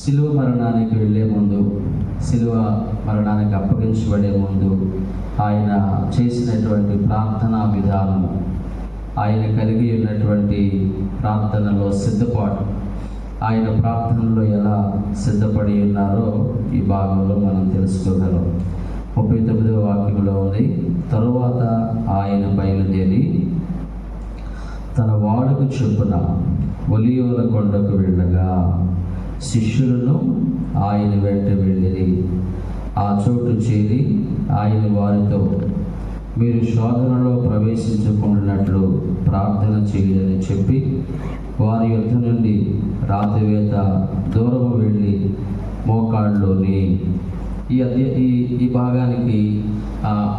శిలువ మరణానికి వెళ్ళే ముందు, శిలువ మరణానికి అప్పగించబడే ముందు ఆయన చేసినటువంటి ప్రార్థనా విధానము, ఆయన కలిగి ఉన్నటువంటి ప్రార్థనలో సిద్ధపాటు, ఆయన ప్రార్థనలో ఎలా సిద్ధపడి ఉన్నారో ఈ భాగంలో మనం తెలుసుకోగలం. 39వ వాక్యంలో ఉంది, తరువాత ఆయన బయలుదేరి తన వాడుకు చొప్పున ఒలీవల కొండకు వెళ్ళగా శిష్యులను ఆయన వెంట వెళ్ళిరి. ఆ చోటు చేరి ఆయన వారితో, మీరు శోధనలో ప్రవేశించకుండానట్లు ప్రార్థన చేయాలని చెప్పి వారి యొద్ద నుండి రాతివేత దూరము వెళ్ళి మోకాళ్ళలోని ఈ భాగానికి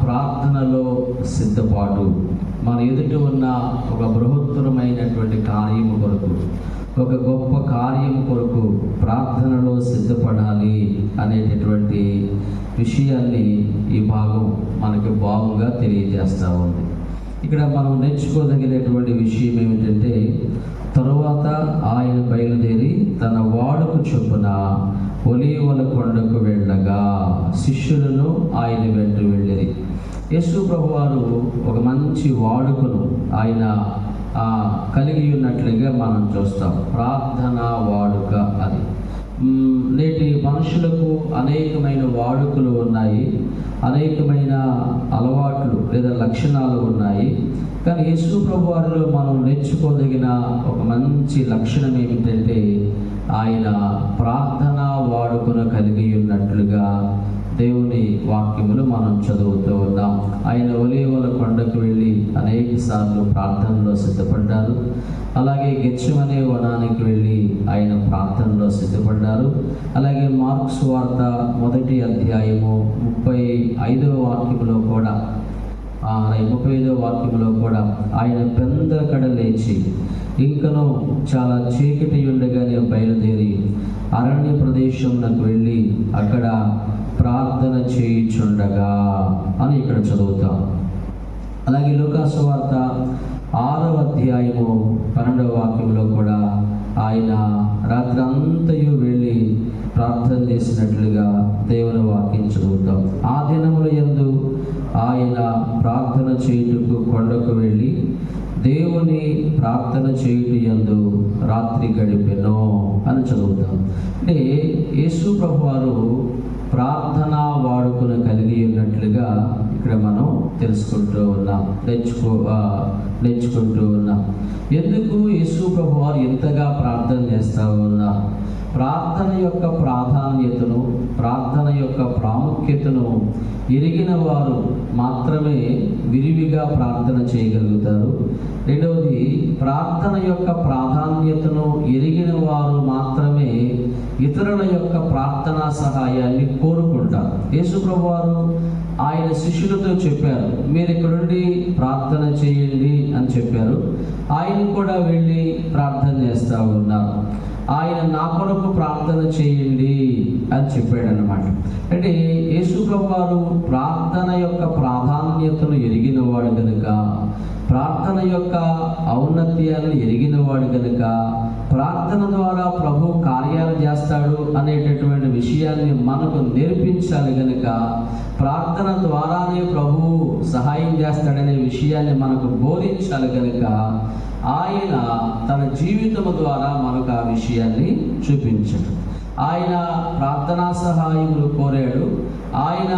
ప్రార్థనలో సిద్ధపాటు, మన ఎదుట ఉన్న ఒక బృహత్తరమైనటువంటి కార్యము కొరకు, ఒక గొప్ప కార్యము కొరకు ప్రార్థనలో సిద్ధపడాలి అనేటటువంటి విషయాన్ని ఈ భాగం మనకి బాగుగా తెలియజేస్తూ ఉంది. ఇక్కడ మనం నేర్చుకోదగినటువంటి విషయం ఏమిటంటే, తరువాత ఆయన బయలుదేరి తన వాడుకు చొప్పున ఒలీవల కొండకు వెళ్ళగా శిష్యులను ఆయన వెంట వెళ్ళిరి. యేసు ప్రభువారు ఒక మంచి వాడుకను ఆయన కలిగి ఉన్నట్లుగా మనం చూస్తాం. ప్రార్థనా వాడుక అది. నేటి మనుషులకు అనేకమైన వాడుకలు ఉన్నాయి, అనేకమైన అలవాట్లు లేదా లక్షణాలు ఉన్నాయి. కానీ యేసు ప్రభువారిలో మనం నేర్చుకోదగిన ఒక మంచి లక్షణం ఏమిటంటే, ఆయన ప్రార్థనా వాడుకను కలిగి ఉన్నట్లుగా దేవుని వాక్యములు మనం చదువుతూ ఉన్నాం. ఆయన ఒలీవల కొండకు వెళ్ళి అనేక సార్లు ప్రార్థనలో సిద్ధపడ్డారు. అలాగే గెత్సెమనే వనానికి వెళ్ళి ఆయన ప్రార్థనలో సిద్ధపడ్డారు. అలాగే మార్కు సువార్త 1వ అధ్యాయము 35వ వాక్యములో కూడా 35వ వాక్యంలో కూడా ఆయన పెందకడ లేచి ఇంకనూ చాలా చీకటి ఉండగానే బయలుదేరి అరణ్య ప్రదేశంలోకి వెళ్ళి అక్కడ ప్రార్థన చేయుచుండగా అని ఇక్కడ చదువుతాం. అలాగే లూకాసు వార్త 6వ అధ్యాయము 12వ వాక్యంలో కూడా ఆయన రాత్రి అంతయు వెళ్ళి ప్రార్థన చేసినట్లుగా దేవుని వాక్యం చదువుతాం. ఆ దినముల యందు ఆయన ప్రార్థన చేయుటకు కొండకు వెళ్ళి దేవుని ప్రార్థన చేయుట యందు రాత్రి గడిపెను అని చదువుతాం. అంటే యేసు ప్రభువారు ప్రార్థనా వాడుకను కలిగి ఉన్నట్లుగా ఇక్కడ మనం తెలుసుకుంటూ ఉన్నాం, నేర్చుకుంటూ ఉన్నాం. ఎందుకు యేసు ప్రభువారు ఎంతగా ప్రార్థన చేస్తూ ఉన్నారు? ప్రార్థన యొక్క ప్రాధాన్యతను, ప్రార్థన యొక్క ప్రాముఖ్యతను ఎరిగిన వారు మాత్రమే విరివిగా ప్రార్థన చేయగలుగుతారు. రెండవది, ప్రార్థన యొక్క ప్రాధాన్యతను ఎరిగిన వారు మాత్రమే ఇతరుల యొక్క ప్రార్థనా సహాయాన్ని కోరుకుంటారు. యేసు ప్రభువారు ఆయన శిష్యులతో చెప్పారు, మీరు ఇక్కడుండి ప్రార్థన చేయండి అని చెప్పారు. ఆయన కూడా వెళ్ళి ప్రార్థన చేస్తూ ఉన్నారు. ఆయన నా కొరకు ప్రార్థన చేయండి అని చెప్పాడు అన్నమాట. అంటే యేసు ప్రభువారు ప్రార్థన యొక్క ప్రాధాన్యతను ఎరిగినవాడు కనుక, ప్రార్థన యొక్క ఔన్నత్యాన్ని ఎరిగినవాడు కనుక, ప్రార్థన ద్వారా ప్రభు కార్యాలు చేస్తాడు అనేటటువంటి విషయాన్ని మనకు నేర్పించాలి కనుక, ప్రార్థన ద్వారానే ప్రభు సహాయం చేస్తాడనే విషయాన్ని మనకు బోధించాలి కనుక ఆయన తన జీవితము ద్వారా మనకు ఆ విషయాన్ని చూపించాడు. ఆయన ప్రార్థనా సహాయములు కోరాడు. ఆయన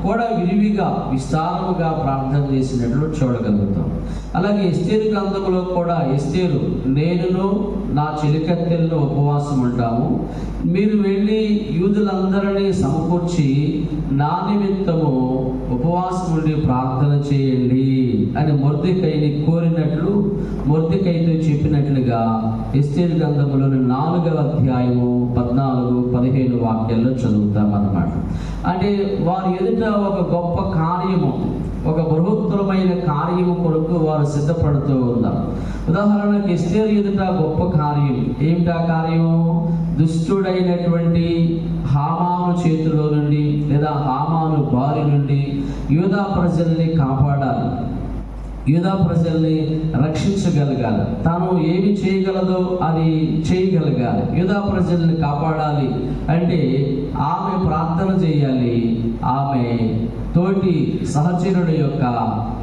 కూడా విరివిగా విస్తారముగా ప్రార్థన చేసినట్లు చూడగలుగుతాం. అలాగే ఎస్తేరు గ్రంథంలో కూడా ఎస్తేరు, నేనును నా చెలికత్తెలను ఉపవాసం ఉంటాము, మీరు వెళ్ళి యూదులందరినీ సమకూర్చి నా నిమిత్తము ఉపవాసం ఉండి ప్రార్థన చేయండి అని మొర్దెకైని కోరినట్లు, మొర్దెకైతో చెప్పినట్లుగా ఎస్తేరు గ్రంథంలోని 4వ అధ్యాయము 14-15 వాక్యాల్లో చదువుతామన్నమాట. అంటే వారి ఎదుట ఒక గొప్ప కార్యము, ఒక బృహత్తరమైన కార్యము కొరకు వారు సిద్ధపడుతూ ఉన్నారు. ఉదాహరణకు ఎస్తేరు ఎదుట గొప్ప కార్యం ఏమిటా కార్యము? దుష్టుడైనటువంటి హామాను చేతిలో నుండి లేదా హామాను బారి నుండి యూదా ప్రజల్ని కాపాడాలి. యూదా ప్రజల్ని రక్షించగలగాలి. తాను ఏమి చేయగలదో అది చేయగలగాలి. యూదా ప్రజల్ని కాపాడాలి అంటే ఆమె ప్రార్థన చేయాలి. ఆమె తోటి సహచరుడి యొక్క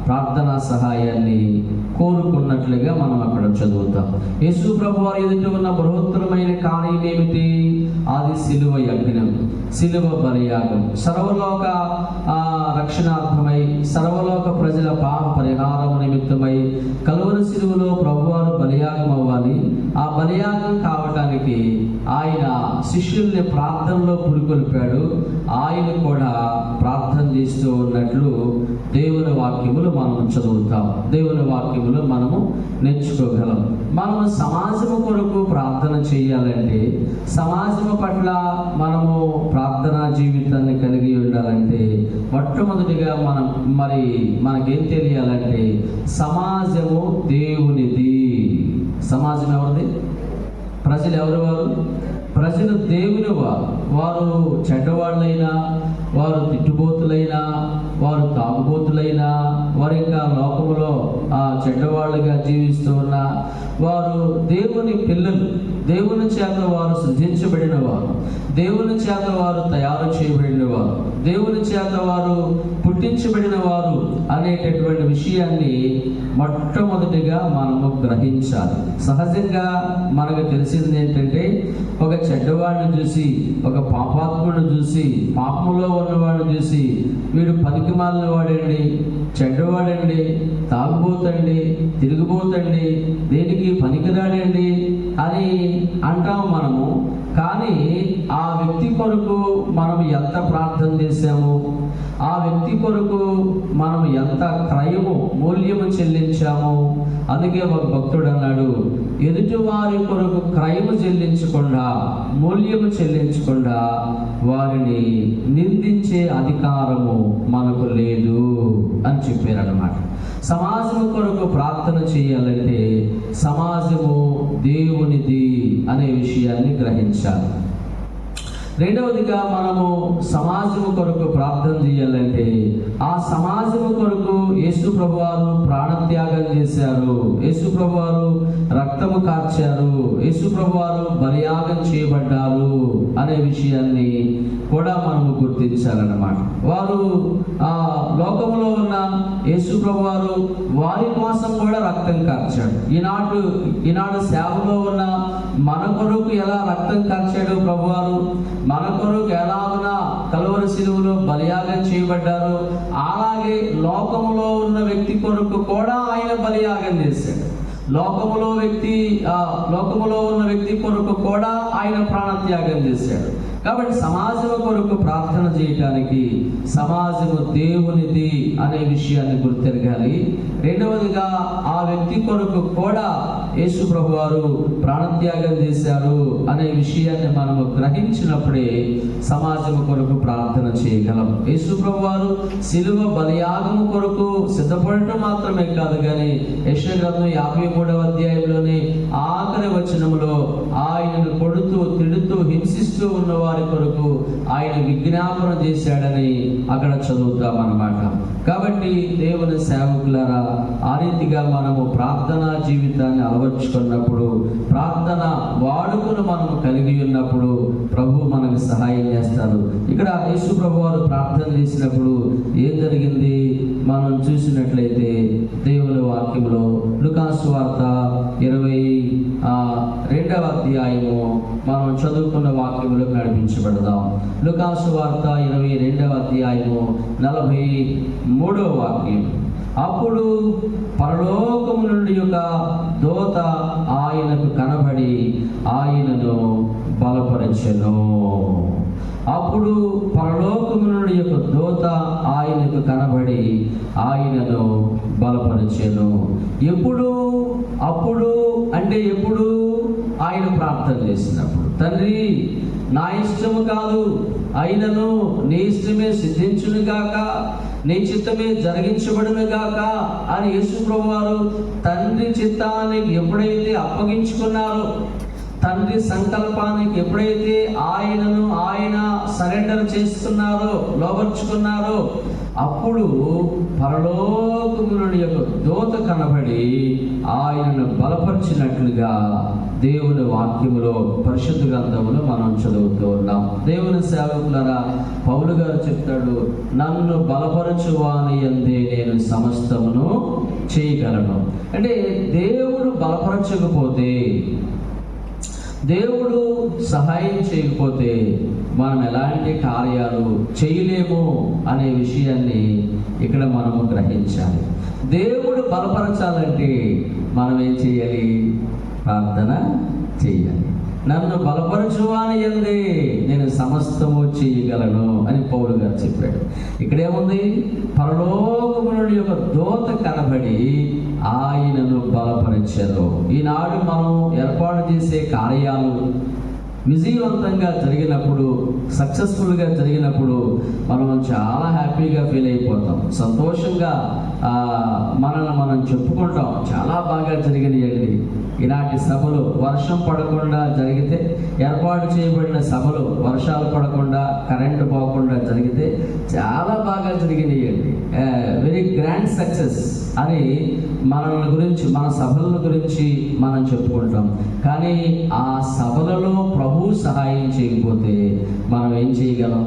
ప్రార్థనా సహాయాన్ని కోరుకున్నట్లుగా మనం అక్కడ చదువుతాం. యేసు ప్రభు వారి ఎదుట ఉన్న బృహత్తరమైన కార్యం ఏమిటి? అది సిలువ యజ్ఞం, సిలువ బలియాగం. సర్వలోక రక్షణార్థమై, సర్వలోక ప్రజల పాప పరిహారం నిమిత్తమై కలువరి సిలువలో ప్రభువారు బలియాగం అవ్వాలి. ఆ బలియాగం కావటానికి ఆయన శిష్యుల్ని ప్రార్థనలో పురికొల్పాడు. ఆయన కూడా ప్రార్థన చేస్తూ ఉన్నట్లు దేవుని వాక్యములు మనం చదువుతాం. దేవుని వాక్యములు మనము నేర్చుకోగలం. మనము సమాజము కొరకు ప్రార్థన చేయాలంటే, సమాజము పట్ల మనము ప్రార్థనా జీవితాన్ని కలిగి ఉండాలంటే మొట్టమొదటిగా మనకేం తెలియాలంటే సమాజము దేవునిది. సమాజం ఎవరిది? ప్రజలు ఎవరు? ప్రజలు దేవుని వారు చెడ్డవాళ్ళైనా, వారు తిట్టుబోతులైనా, వారు తాగుబోతులైనా, వారు ఇంకా లోకములో చెడ్డవాళ్ళుగా జీవిస్తూ ఉన్న వారు దేవుని పిల్లలు. దేవుని చేత వారు సృజించబడిన వారు, దేవుని చేత వారు తయారు చేయబడిన వారు, దేవుని చేత వారు పుట్టించబడిన వారు అనేటటువంటి విషయాన్ని మొట్టమొదటిగా మనము గ్రహించాలి. సహజంగా మనకు తెలిసింది ఏంటంటే, ఒక చెడ్డవాడిని చూసి, ఒక పాపాత్ముడిని చూసి, పాపంలో ఉన్నవాడిని చూసి వీడు పనికిమాలిన వాడండి, చెడ్డవాడండి, తాగుబోతండి, తిరిగిపోతండి, దేనికి పనికిరాడండి అని అంటాము మనము. కానీ ఆ వ్యక్తి కొరకు మనం ఎంత ప్రార్థన చేశాము, ఆ వ్యక్తి కొరకు మనం ఎంత మూల్యము చెల్లించాము. అందుకే ఒక భక్తుడు అన్నాడు, ఎదుటి వారి కొరకు క్రయము చెల్లించకుండా, మూల్యము చెల్లించకుండా వారిని నిందించే అధికారము మనకు లేదు అని చెప్పారన్నమాట. సమాజము కొరకు ప్రార్థన చేయాలంటే సమాజము దేవునిది అనే విషయాన్ని గ్రహించాలి. రెండవదిగా మనము సమాజము కొరకు ప్రార్థన చేయాలంటే ఆ సమాజము కొరకు యేసు ప్రభువారు ప్రాణత్యాగం చేశారు, యేసు ప్రభువారు రక్తము కార్చారు, యేసు ప్రభువారు బలియాగం చేయబడ్డారు అనే విషయాన్ని కూడా మనము గుర్తించాలన్నమాట. వారు లోకంలో ఉన్న యేసు ప్రభువారు వారి కోసం కూడా రక్తం కార్చాడు. ఈనాడు సేవలో ఉన్న మన కొరకు ఎలా రక్తం కార్చాడు ప్రభువారు, మన కొరకు ఎలాగునా కలువరి సిలువలో బలియాగం చేయబడ్డారు, అలాగే లోకములో ఉన్న వ్యక్తి కొరకు కూడా ఆయన బలియాగం చేశాడు. లోకములో ఉన్న వ్యక్తి కొరకు కూడా ఆయన ప్రాణత్యాగం చేశాడు. కాబట్టి సమాజం కొరకు ప్రార్థన చేయటానికి సమాజము దేవునిది అనే విషయాన్ని గుర్తెరగాలి. రెండవదిగా ఆ వ్యక్తి కొరకు కూడా యేసు ప్రభువారు ప్రాణత్యాగం చేశారు అనే విషయాన్ని మనము గ్రహించినప్పుడే సమాజం కొరకు ప్రార్థన చేయగలం. యేసు ప్రభువారు సిలువ బలియాగము కొరకు సిద్ధపడటం మాత్రమే కాదు, కానీ యెషయా గ్రంథం 53వ అధ్యాయంలోని ఆఖరి వచనములో ఆయనను కొడుతూ, తిడుతూ, హింసిస్తూ ఉన్న వారి కొరకు ఆయన విజ్ఞాపన చేశాడని అక్కడ చదువుతామన్నమాట. కాబట్టి దేవుని సేవకులారా, ఆ రీతిగా మనము ప్రార్థనా జీవితాన్ని అలవర్చుకున్నప్పుడు, ప్రార్థన వాడుకను మనము కలిగి ఉన్నప్పుడు ప్రభు మనకు సహాయం చేస్తారు. ఇక్కడ యేసు ప్రభు వారు ప్రార్థన చేసినప్పుడు ఏం జరిగింది మనం చూసినట్లయితే దేవుని వాక్యంలో లూకాసు వార్త 22వ అధ్యాయము మనం చదువుకున్న వాక్యములు నడిపించబడదాం. లూకాసు వార్త 22వ అధ్యాయము 43వ వాక్యం. అప్పుడు పరలోకము నుండి ఒక దూత ఆయనకు కనబడి ఆయనను బలపరచెను. అప్పుడు పరలోకము నుండి ఒక దూత ఆయనకు కనబడి ఆయనను బలపరచెను. అప్పుడు అంటే ఎప్పుడు? ఆయన ప్రార్థన చేసినప్పుడు, తండ్రి నా ఇష్టము కాదు, అయినను నీ ఇష్టమే సిద్ధించును గాక, నీ చిత్తమే జరిగించబడును గాక అని యేసు ప్రభువారు తండ్రి చిత్తాన్ని ఎప్పుడైతే అప్పగించుకున్నారో, తండ్రి సంకల్పానికి ఎప్పుడైతే ఆయనను ఆయన సరెండర్ చేస్తున్నారో, లోబర్చుకున్నారో, అప్పుడు పరలోకము నుండి యొక్క దూత కనబడి ఆయనను బలపరిచినట్లుగా దేవుని వాక్యములో, పరిశుద్ధ గ్రంథములో మనం చదువుతూ ఉన్నాం. దేవుని సేవకులారా, పౌలు గారు చెప్తాడు, నన్ను బలపరచువాని యందే నేను సమస్తమును చేయగలను. అంటే దేవుడు బలపరచకపోతే, దేవుడు సహాయం చేయకపోతే మనం ఎలాంటి కార్యాలు చేయలేము అనే విషయాన్ని ఇక్కడ మనము గ్రహించాలి. దేవుడు బలపరచాలంటే మనం ఏం చేయాలి? ప్రార్థన చేయాలి. నన్ను బలపరచువాని యందే నేను సమస్తము చేయగలను అని పౌలు గారు చెప్పాడు. ఇక్కడేముంది? పరలోకము నుండి ఒక దూత కనబడి ఆయనను బలపరిచారు. ఈనాడు మనం ఏర్పాటు చేసే కార్యాలు విజయవంతంగా జరిగినప్పుడు, సక్సెస్ఫుల్గా జరిగినప్పుడు మనం చాలా హ్యాపీగా ఫీల్ అయిపోతాం, సంతోషంగా మనల్ని మనం చెప్పుకుంటాం, చాలా బాగా జరిగినాయండి. ఈనాటి సభలు వర్షం పడకుండా జరిగితే, ఏర్పాటు చేయబడిన సభలు వర్షాలు పడకుండా, కరెంటు పోకుండా జరిగితే చాలా బాగా జరిగినాయండి, వెరీ గ్రాండ్ సక్సెస్ అని మనల్ని గురించి, మన సభల గురించి మనం చెప్పుకుంటాం. కానీ ఆ సభలలో ప్రభు సహాయం చేయకపోతే మనం ఏం చేయగలం?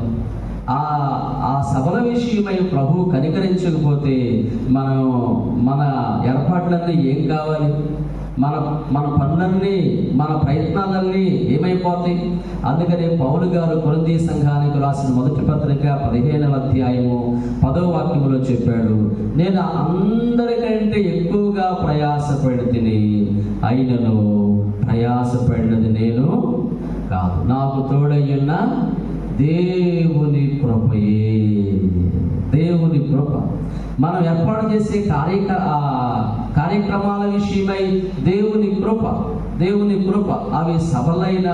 ఆ సభల విషయమై ప్రభు కనికరించకపోతే మన ఏర్పాట్లన్నీ ఏం కావాలి? మన పనులన్నీ, మన ప్రయత్నాలన్నీ ఏమైపోతాయి? అందుకనే పౌలు గారు కొరింథీ సంఘానికి రాసిన మొదటి పత్రిక 15వ అధ్యాయము 10వ వాక్యములో చెప్పాడు, నేను అందరికంటే ఎక్కువగా ప్రయాసపడితిని, అయినను ప్రయాసపడినది నేను కాదు, నాకు తోడయ్యున్న దేవుని కృపయే. దేవుని కృప. మనం ఏర్పాటు చేసే కార్యక్రమాల విషయమై దేవుని కృప, అవి సభలైన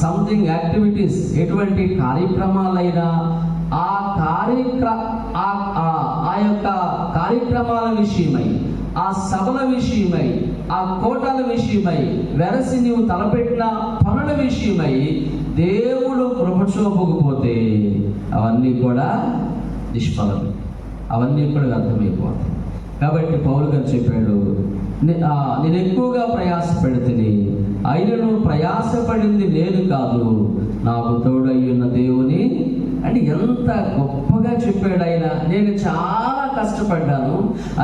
సంథింగ్ యాక్టివిటీస్, ఎటువంటి కార్యక్రమాలైనా ఆ యొక్క కార్యక్రమాల విషయమై, ఆ సభల విషయమై, ఆ కోటల విషయమై, వెరసి నీవు తలపెట్టిన పనుల విషయమై దేవుడు కృప చూపకపోతే అవన్నీ కూడా నిష్ఫలమే, అవన్నీ కూడా వ్యర్థమైపోతాయి. కాబట్టి పౌలు గారు చెప్పాడు, నేను ఎక్కువగా ప్రయాసపడితిని, అయినను ప్రయాసపడింది నేను కాదు, నాకు తోడయ్యున్న దేవుని. అంటే ఎంత గొప్పగా చెప్పాడు ఆయన. నేను చాలా కష్టపడ్డాను,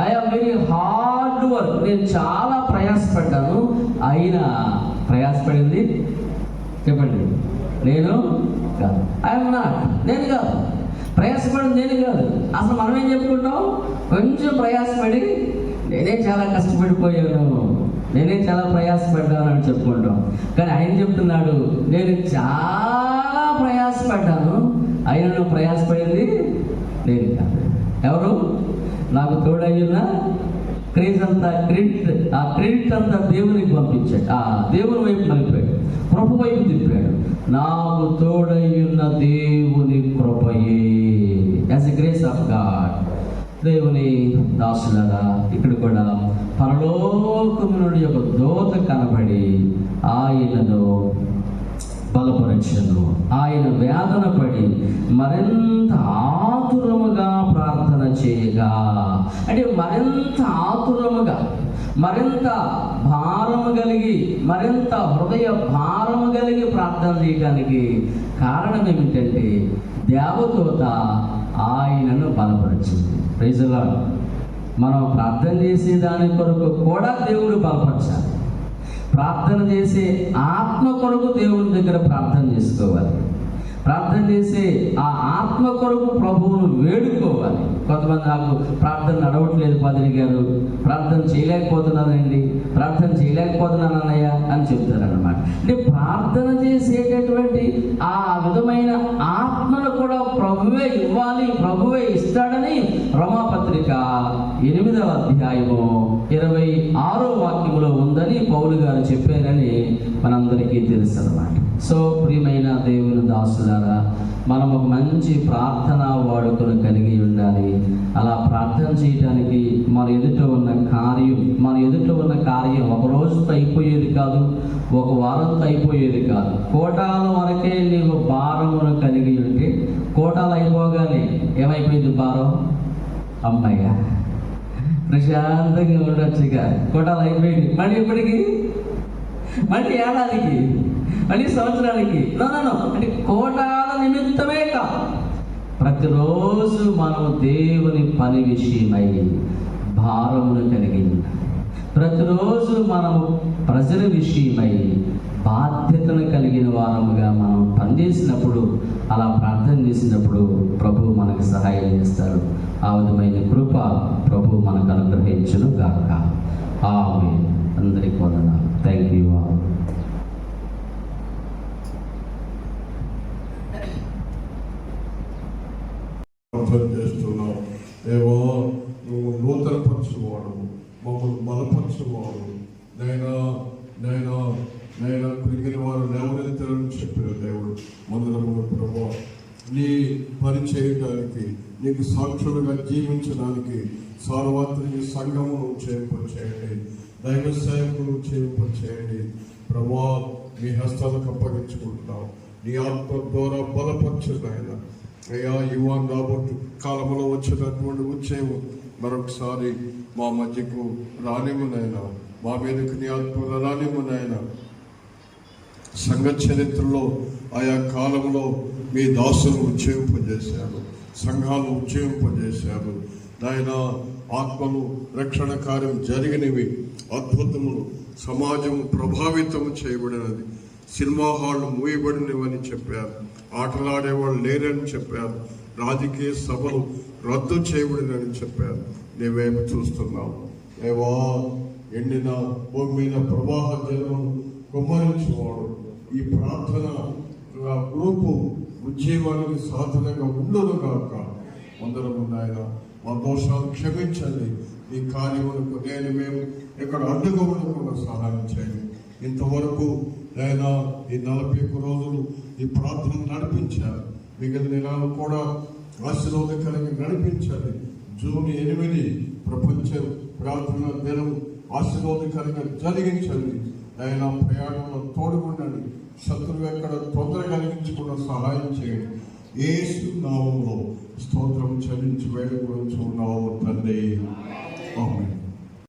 ఐఎమ్ వెరీ హార్డ్ వర్క్, నేను చాలా ప్రయాసపడ్డాను, అయినా ప్రయాసపడింది చెప్పండి నేను కాదు. ఐఎమ్ నాట్, నేను కాదు ప్రయాసపడింది, నేను కాదు. అసలు మనం ఏం చెప్పుకుంటాం? కొంచెం ప్రయాసపడి నేనే చాలా కష్టపడిపోయాను, నేనే చాలా ప్రయాసపడ్డాను అని చెప్పుకుంటాం. కానీ ఆయన చెప్తున్నాడు, నేను చాలా ప్రయాసపడ్డాను, అయినా నువ్వు ప్రయాసపడింది నేను కాదు. ఎవరు? నాకు తోడయ్యున్న క్రెడిట్ అంతా దేవునికి పంపించాడు, దేవుని వైపు నలిపాడు, కృప వైపు తిప్పాడు. నాకు తోడయ్యున్న దేవుని కృపయే, as a grace of God. దేవుని దాసులారా, ఇక్కడ కూడా పరలోకము నుండి ఒక దూత కనబడి ఆయనను బలపరచను. ఆయన వేదన పడి మరింత ఆతురముగా ప్రార్థన చేయగా, అంటే మరింత ఆతురముగా, మరింత భారము కలిగి, మరింత హృదయ భారము కలిగి ప్రార్థన చేయడానికి కారణం ఏమిటంటే దేవదూత ఆయనను బలపరిచింది. Praise the lord. మనం ప్రార్థన చేసే దాని కొరకు కూడా దేవుడు బలపరచాలి. ప్రార్థన చేసే ఆత్మ కొరకు దేవుని దగ్గర ప్రార్థన చేసుకోవాలి. ప్రార్థన చేసే ఆ ఆత్మ కొరకు ప్రభువును వేడుకోవాలి. కొంతమంది నాకు ప్రార్థన నడవట్లేదు పాదిరి గారు, ప్రార్థన చేయలేకపోతున్నానండి, ప్రార్థన చేయలేకపోతున్నాను అన్నయ్య అని చెప్తారన్నమాట. అంటే ప్రార్థన చేసేటటువంటి ఆ విధమైన ఆత్మను కూడా ప్రభువే ఇవ్వాలి, ప్రభువే ఇస్తాడని రోమాపత్రిక 8వ అధ్యాయము 26వ వాక్యములో ఉందని పౌలు గారు చెప్పారని మనందరికీ తెలుసు అన్నమాట. సో ప్రియమైన దేవుని దాసులారా, మనం ఒక మంచి ప్రార్థన వాడుకను కలిగి ఉండాలి. అలా ప్రార్థన చేయడానికి మన ఎదుట ఉన్న కార్యం ఒక రోజుతో అయిపోయేది కాదు, ఒక వారంతో అయిపోయేది కాదు. కోటాల వరకే నీవు భారమును కలిగి ఉంటే కోటాలు అయిపోగానే ఏమైపోయింది భారం? అమ్మాయిగా ప్రశాంతంగా ఉండొచ్చుగా. కోటాలు అయిపోయింది. మళ్ళీ ఎప్పటికి? మళ్ళీ ఏడాదికి, మళ్ళీ సంవత్సరానికి. అంటే కోటాల నిమిత్తమే కాదు, ప్రతిరోజు మనం దేవుని పని విషయమై భారమును కలిగి ఉండాలి. ప్రతిరోజు మనము ప్రజల విషయమై బాధ్యతను కలిగిన వారముగా మనం పనిచేసినప్పుడు, అలా ప్రార్థన చేసినప్పుడు ప్రభు మనకు సహాయం చేస్తాడు. ఆ విధమైన కృప ప్రభు మనకు అనుగ్రహించును గాక. ఆమేన్. అందరికీ వందనాలు. Thank you all. చేస్తున్నావు ఏవో, నువ్వు నూతనపరచువాడు, మమ్మల్ని బలపరచువాడు. నైనా కురిగిన వారు లేవనెత్తారని చెప్పిన దేవుడు మందిరమును ప్రభా, నీ పని చేయడానికి, నీకు సాక్షులుగా జీవించడానికి సార్వత్రిక సంఘమును చేయండి, దైవ సేవకులు చేయండి ప్రభా. నీ హస్తాలకు అప్పగించుకుంటున్నావు. నీ ఆత్మ ద్వారా బలపరచు ఆయన. అయ్యా, యువాన్ రాబోతు కాలంలో వచ్చినటువంటి ఉద్యమం మరొకసారి మా మధ్యకు రానివ్వనైనా, మా మీదకు నీ ఆత్మలు రానివ్వనైనా. సంఘ చరిత్రలో ఆయా కాలంలో మీ దాసులు ఉజ్జీవింపజేశారు, సంఘాలు ఉజ్జీవింపజేశారు. నాయన, ఆత్మలు రక్షణ కార్యం జరిగినవి, అద్భుతములు, సమాజం ప్రభావితం చేయబడినది, సినిమా హాళ్ళు మూయబడినవని చెప్పారు, ఆటలాడేవాళ్ళు లేరని చెప్పారు, రాజకీయ సభలు రద్దు చేయబడినని చెప్పారు. నీవేమి చూస్తున్నావు? ఏవా, ఎండిన భూమి మీద ప్రవాహ జలమును కుమ్మరించేవాడు. ఈ ప్రార్థన గ్రూపు ఉద్యమానికి సాధనంగా ఉండును గాక. అందరము నాయన, మా దోషాలు క్షమించండి. ఈ కార్యములకు మేము ఇక్కడ అడ్డుగా ఉండకుండా సహాయం చేయండి. ఇంతవరకు ఆయన ఈ 41 రోజులు ఈ ప్రార్థన నడిపించారు. మిగిలిన నెలలు కూడా ఆశీర్వాదకరంగా నడిపించాలి. జూన్ 8 ప్రపంచ ప్రార్థన దినం ఆశీర్వాదకరంగా జరిగించండి. ఆయన ప్రయాణంలో తోడుకుండండి. శత్రువు ఎక్కడ తొందర కలిగించకుండా సహాయం చేయండి. యేసు నామములో స్తోత్రం చెల్లించి వేడుకొనుచున్నాము తండ్రి. ఆమేన్.